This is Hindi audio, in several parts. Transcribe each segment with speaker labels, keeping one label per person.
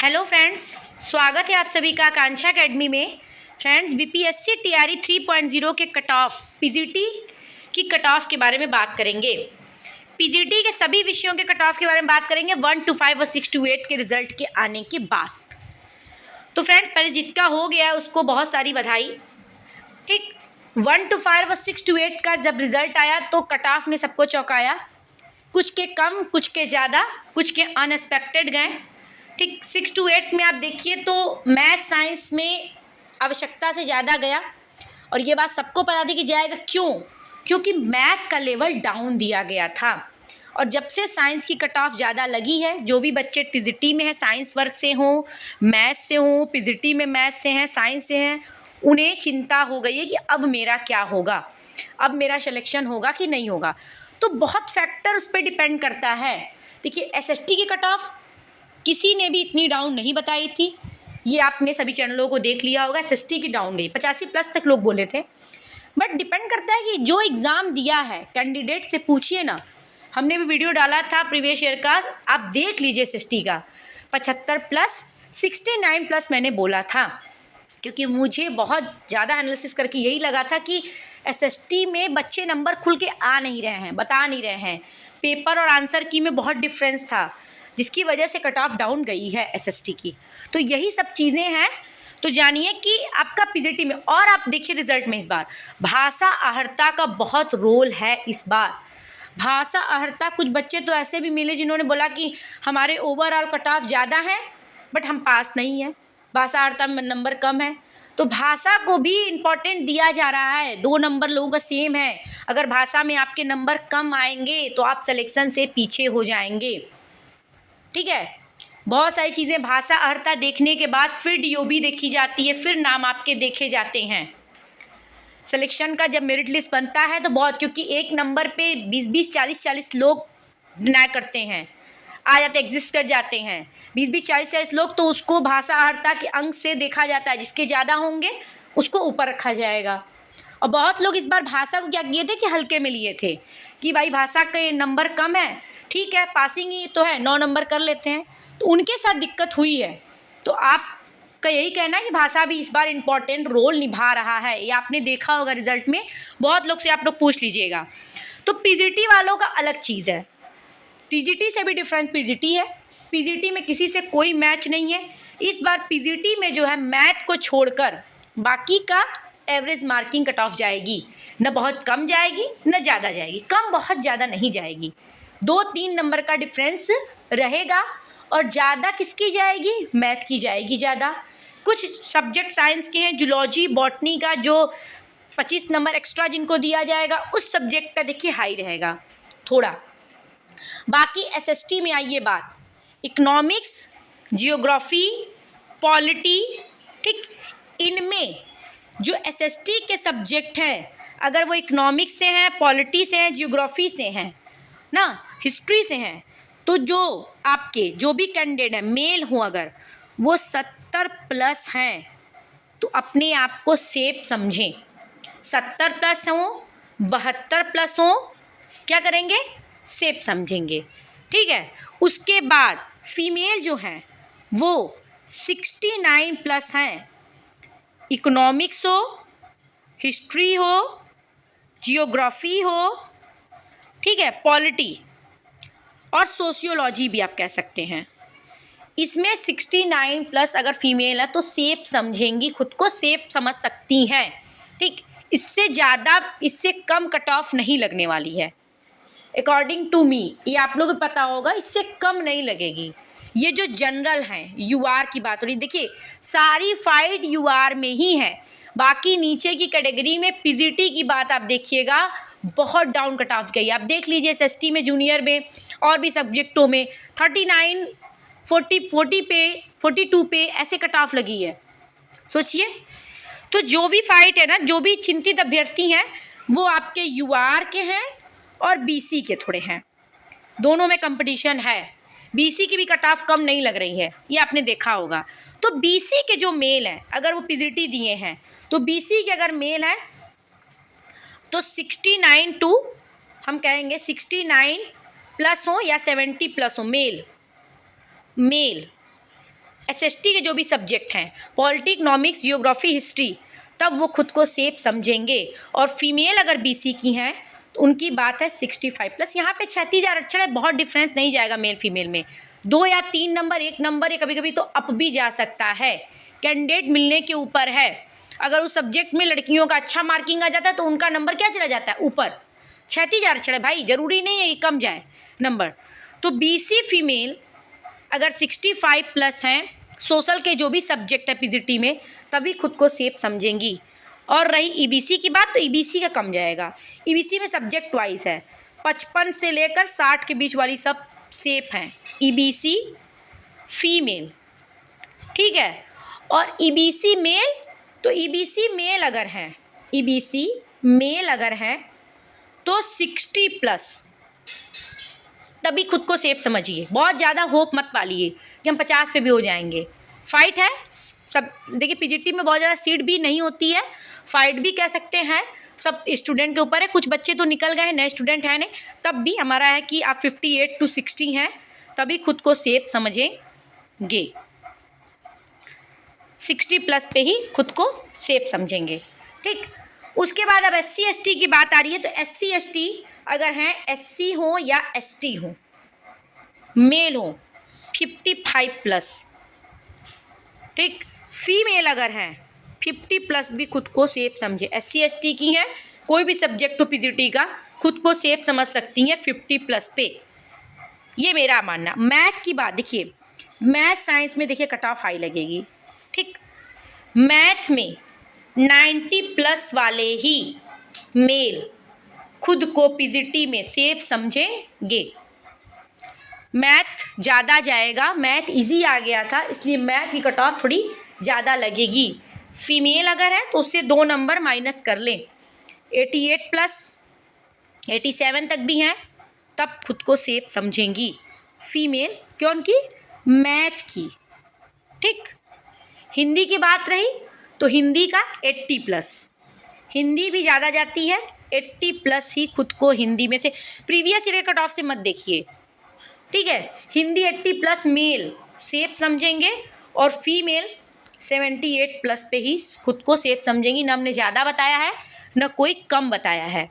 Speaker 1: हेलो फ्रेंड्स, स्वागत है आप सभी का आकांक्षा एकेडमी में। फ्रेंड्स, बीपीएससी टीआरई 3.0 के कट ऑफ पीजीटी की कट ऑफ के बारे में बात करेंगे। पीजीटी के सभी विषयों के कट ऑफ के बारे में बात करेंगे 1 to 5 और 6 to 8 के रिजल्ट के आने के बाद। तो फ्रेंड्स, पहले जिसका हो गया है उसको बहुत सारी बधाई। ठीक, 1 to 5 और 6 to 8 का जब रिजल्ट आया तो कट ऑफ ने सबको चौंकाया। कुछ के कम, कुछ के ज़्यादा, कुछ के अनएक्सपेक्टेड गए। ठीक, 6 to 8 में आप देखिए तो मैथ साइंस में आवश्यकता से ज़्यादा गया और ये बात सबको पता थी कि जाएगा। क्योंकि मैथ का लेवल डाउन दिया गया था और जब से साइंस की कट ऑफ ज़्यादा लगी है, जो भी बच्चे टीजीटी में हैं, साइंस वर्ग से हों, मैथ से हों, पीजीटी में मैथ से हैं, साइंस से हैं, उन्हें चिंता हो गई है कि अब मेरा क्या होगा, अब मेरा सिलेक्शन होगा कि नहीं होगा। तो बहुत फैक्टर उस पर डिपेंड करता है। देखिए, एसएसटी की कट ऑफ किसी ने भी इतनी डाउन नहीं बताई थी। ये आपने सभी चैनलों को देख लिया होगा। एसएसटी की डाउन गई 85+ तक लोग बोले थे। बट डिपेंड करता है कि जो एग्ज़ाम दिया है कैंडिडेट से पूछिए ना। हमने भी वीडियो डाला था प्रीवियस ईयर का, आप देख लीजिए। एसएसटी का 75+, 69+ मैंने बोला था, क्योंकि मुझे बहुत ज़्यादा एनालिसिस करके यही लगा था कि एसएसटी में बच्चे नंबर खुल के आ नहीं रहे हैं, बता नहीं रहे हैं। पेपर और आंसर की में बहुत डिफरेंस था, जिसकी वजह से कट ऑफ डाउन गई है एसएसटी की। तो यही सब चीज़ें हैं। तो जानिए कि आपका पीजीटी में, और आप देखिए रिजल्ट में इस बार भाषा अहर्ता का बहुत रोल है। इस बार भाषा अहर्ता, कुछ बच्चे तो ऐसे भी मिले जिन्होंने बोला कि हमारे ओवरऑल कट ऑफ ज़्यादा है बट हम पास नहीं हैं, भाषा अहर्ता में नंबर कम है। तो भाषा को भी इम्पॉर्टेंट दिया जा रहा है। 2 नंबर लोगों का सेम है। अगर भाषा में आपके नंबर कम आएंगे तो आप सिलेक्शन से पीछे हो जाएंगे। ठीक है, बहुत सारी चीज़ें भाषा अहर्ता देखने के बाद फिर डीओबी देखी जाती है, फिर नाम आपके देखे जाते हैं। सिलेक्शन का जब मेरिट लिस्ट बनता है तो बहुत, क्योंकि एक नंबर पे 20-20, 40-40 लोग डिनाई करते हैं, आ जाते, एग्जिस्ट कर जाते हैं। 20-20, 40-40 लोग, तो उसको भाषा अहर्ता के अंक से देखा जाता है। जिसके ज़्यादा होंगे उसको ऊपर रखा जाएगा। और बहुत लोग इस बार भाषा को क्या किए थे कि हल्के में लिए थे कि भाई भाषा के नंबर कम है, ठीक है, पासिंग ही तो है, 9 नंबर कर लेते हैं। तो उनके साथ दिक्कत हुई है। तो आपका यही कहना है कि भाषा भी इस बार इम्पॉर्टेंट रोल निभा रहा है। ये आपने देखा होगा रिजल्ट में, बहुत लोग से आप लोग पूछ लीजिएगा। तो पीजीटी वालों का अलग चीज़ है, टीजीटी से भी डिफरेंस पीजीटी है। पीजीटी में किसी से कोई मैच नहीं है। इस बार पीजीटी में जो है मैथ को छोड़कर बाकी का एवरेज मार्किंग कट ऑफ जाएगी। न बहुत कम जाएगी न ज़्यादा जाएगी, कम बहुत ज़्यादा नहीं जाएगी। 2-3 नंबर का डिफरेंस रहेगा और ज़्यादा किसकी जाएगी? मैथ की जाएगी ज़्यादा। कुछ सब्जेक्ट साइंस के हैं, जूलॉजी, बॉटनी का जो 25 नंबर एक्स्ट्रा जिनको दिया जाएगा, उस सब्जेक्ट का देखिए हाई रहेगा थोड़ा। बाकी एसएसटी में आइए बात, इकोनॉमिक्स, जियोग्राफी, पॉलिटी, ठीक, इनमें जो एसएसटी के सब्जेक्ट हैं, अगर वो इकोनॉमिक्स से हैं, पॉलिटी से हैं, जियोग्राफी से हैं ना, हिस्ट्री से हैं, तो जो आपके जो भी कैंडिडेट हैं, मेल हों, अगर वो 70+ हैं तो अपने आप को सेफ समझें। 70+ हों, 72+ हों, क्या करेंगे? सेफ समझेंगे। ठीक है, उसके बाद फीमेल जो हैं वो 69+ हैं। इकोनॉमिक्स हो, हिस्ट्री हो, जियोग्राफी हो, ठीक है, पॉलिटी और सोशियोलॉजी भी आप कह सकते हैं। इसमें 69+ अगर फीमेल है तो सेफ समझेंगी, खुद को सेफ समझ सकती हैं। ठीक, इससे ज़्यादा, इससे कम कट ऑफ नहीं लगने वाली है अकॉर्डिंग टू मी। ये आप लोगों को पता होगा, इससे कम नहीं लगेगी। ये जो जनरल हैं, यूआर की बात हो रही, देखिए सारी फाइट यूआर में ही है। बाकी नीचे की कैटेगरी में पीजीटी की बात आप देखिएगा, बहुत डाउन कट ऑफ गई। आप देख लीजिए एसएसटी में, जूनियर में और भी सब्जेक्टों में 39, 40 पे, 42 पे ऐसे कट ऑफ लगी है। सोचिए, तो जो भी फाइट है ना, जो भी चिंतित अभ्यर्थी हैं वो आपके यूआर के हैं और बीसी के थोड़े हैं, दोनों में कंपटीशन है। बीसी की भी कट ऑफ कम नहीं लग रही है, ये आपने देखा होगा। तो बीसी के जो मेल हैं, अगर वो पीजीटी दिए हैं तो बीसी के अगर मेल हैं तो 69 टू हम कहेंगे 69+ हो या 70+ हो, मेल SST के जो भी सब्जेक्ट हैं, पॉलिटी, इकोनॉमिक्स, जियोग्राफी, हिस्ट्री, तब वो खुद को सेफ समझेंगे। और फीमेल अगर BC की हैं तो उनकी बात है 65+। यहाँ पे 36 आरक्षण है, बहुत डिफरेंस नहीं जाएगा मेल फीमेल में, 2 या 3 नंबर, 1 नंबर, या कभी कभी तो अप भी जा सकता है, कैंडिडेट मिलने के ऊपर है। अगर उस सब्जेक्ट में लड़कियों का अच्छा मार्किंग आ जाता है तो उनका नंबर क्या चला जाता है, ऊपर। 36 आरक्षण है भाई, ज़रूरी नहीं है कि कम जाए नंबर। तो BC फीमेल अगर 65+ हैं, सोशल के जो भी सब्जेक्ट है PGT में, तभी खुद को सेफ समझेंगी। और रही EBC की बात, तो EBC का कम जाएगा। EBC में सब्जेक्ट वाइज है, 55 से लेकर 60 के बीच वाली सब सेफ हैं, EBC फीमेल, ठीक है। और EBC मेल, तो EBC मेल अगर हैं, EBC मेल अगर हैं तो 60+ तभी खुद को सेफ समझिए। बहुत ज़्यादा होप मत पालिए कि हम 50 पे भी हो जाएंगे। फाइट है सब, देखिए PGT में बहुत ज़्यादा सीट भी नहीं होती है, फाइट भी कह सकते हैं, सब स्टूडेंट के ऊपर है। कुछ बच्चे तो निकल गए हैं, नए स्टूडेंट हैं नहीं, तब भी हमारा है कि आप 58 to 60 हैं तभी खुद को सेफ समझेंगे, 60+ पे ही खुद को सेफ समझेंगे, ठीक। उसके बाद अब SC ST की बात आ रही है। तो SC ST अगर हैं, SC हो या ST हो, मेल हो 55+, ठीक। फीमेल अगर हैं 50+ भी खुद को सेफ समझे। SC ST की हैं, कोई भी सब्जेक्ट हो PGT का, खुद को सेफ समझ सकती हैं 50+ पे, ये मेरा मानना। मैथ की बात देखिए, मैथ साइंस में देखिए कट ऑफ हाई लगेगी, ठीक। मैथ में 90+ वाले ही मेल खुद को PGT में सेफ समझेंगे। मैथ ज़्यादा जाएगा, मैथ इजी आ गया था, इसलिए मैथ की कट ऑफ थोड़ी ज़्यादा लगेगी। फीमेल अगर है तो उससे 2 नंबर माइनस कर लें, 88+, 87 तक भी हैं, तब खुद को सेफ समझेंगी फीमेल, क्यों की मैथ की, ठीक। हिंदी की बात रही तो हिंदी का 80+, हिंदी भी ज़्यादा जाती है, 80+ ही खुद को हिंदी में से, प्रीवियस ईयर कट ऑफ से मत देखिए, ठीक है। हिंदी 80+ मेल सेफ समझेंगे और फीमेल 78+ पे ही खुद को सेफ समझेंगी। न हमने ज़्यादा बताया है न कोई कम बताया है,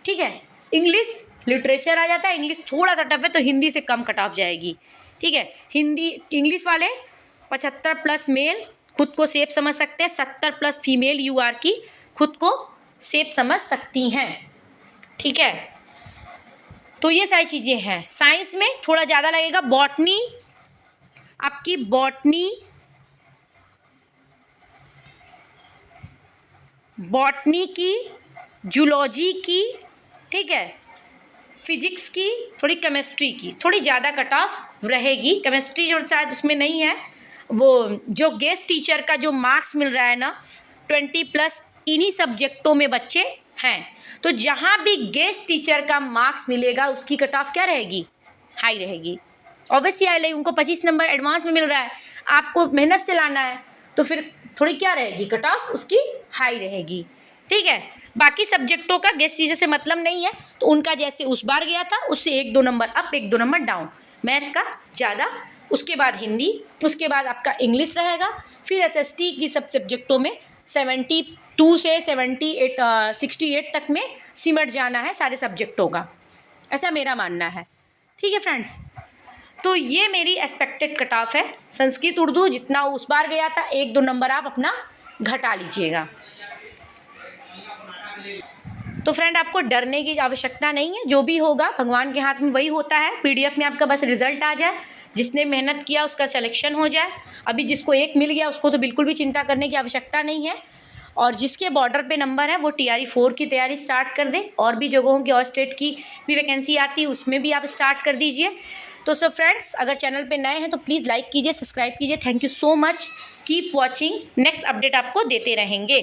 Speaker 1: ठीक है। इंग्लिश लिटरेचर आ जाता है, इंग्लिश थोड़ा सा टफ है तो हिंदी से कम कट ऑफ जाएगी, ठीक है। हिंदी इंग्लिश वाले 75+ मेल खुद को सेफ समझ सकते हैं, 70+ फीमेल UR की खुद को सेफ समझ सकती हैं, ठीक है। तो ये सारी चीज़ें हैं। साइंस में थोड़ा ज़्यादा लगेगा, बॉटनी आपकी, बॉटनी की, जूलॉजी की, ठीक है, फिजिक्स की, थोड़ी केमिस्ट्री की, थोड़ी ज़्यादा कट ऑफ रहेगी। केमिस्ट्री जो शायद उसमें नहीं है, वो जो गेस्ट टीचर का जो मार्क्स मिल रहा है ना 20+, इन्हीं सब्जेक्टों में बच्चे हैं, तो जहाँ भी गेस्ट टीचर का मार्क्स मिलेगा उसकी कट ऑफ क्या रहेगी, हाई रहेगी। ऑब्वियसली हाई रहेगी, उनको 25 नंबर एडवांस में मिल रहा है, आपको मेहनत से लाना है, तो फिर थोड़ी क्या रहेगी, कट ऑफ उसकी हाई रहेगी, ठीक है। बाकी सब्जेक्टों का गेस्ट टीचर से मतलब नहीं है, तो उनका जैसे उस बार गया था उससे 1-2 number up, 1-2 number down, math का ज़्यादा, उसके बाद हिंदी, उसके बाद आपका इंग्लिश रहेगा, फिर SST की सब सब्जेक्टों में 72 से 68 तक में सिमट जाना है सारे सब्जेक्टों का, ऐसा मेरा मानना है, ठीक है फ्रेंड्स। तो ये मेरी एक्सपेक्टेड कट ऑफ है। संस्कृत उर्दू जितना उस बार गया था 1-2 नंबर आप अपना घटा लीजिएगा। तो फ्रेंड आपको डरने की आवश्यकता नहीं है, जो भी होगा भगवान के हाथ में वही होता है। PDF में आपका बस रिजल्ट आ जाए, जिसने मेहनत किया उसका सिलेक्शन हो जाए। अभी जिसको 1 मिल गया उसको तो बिल्कुल भी चिंता करने की आवश्यकता नहीं है, और जिसके बॉर्डर पे नंबर है वो TRE 4 की तैयारी स्टार्ट कर दे। और भी जगहों की और स्टेट की भी वैकेंसी आती है, उसमें भी आप स्टार्ट कर दीजिए। तो सो फ्रेंड्स, अगर चैनल पे नए हैं तो प्लीज़ लाइक कीजिए, सब्सक्राइब कीजिए। Thank you so much, keep watching, next update आपको देते रहेंगे।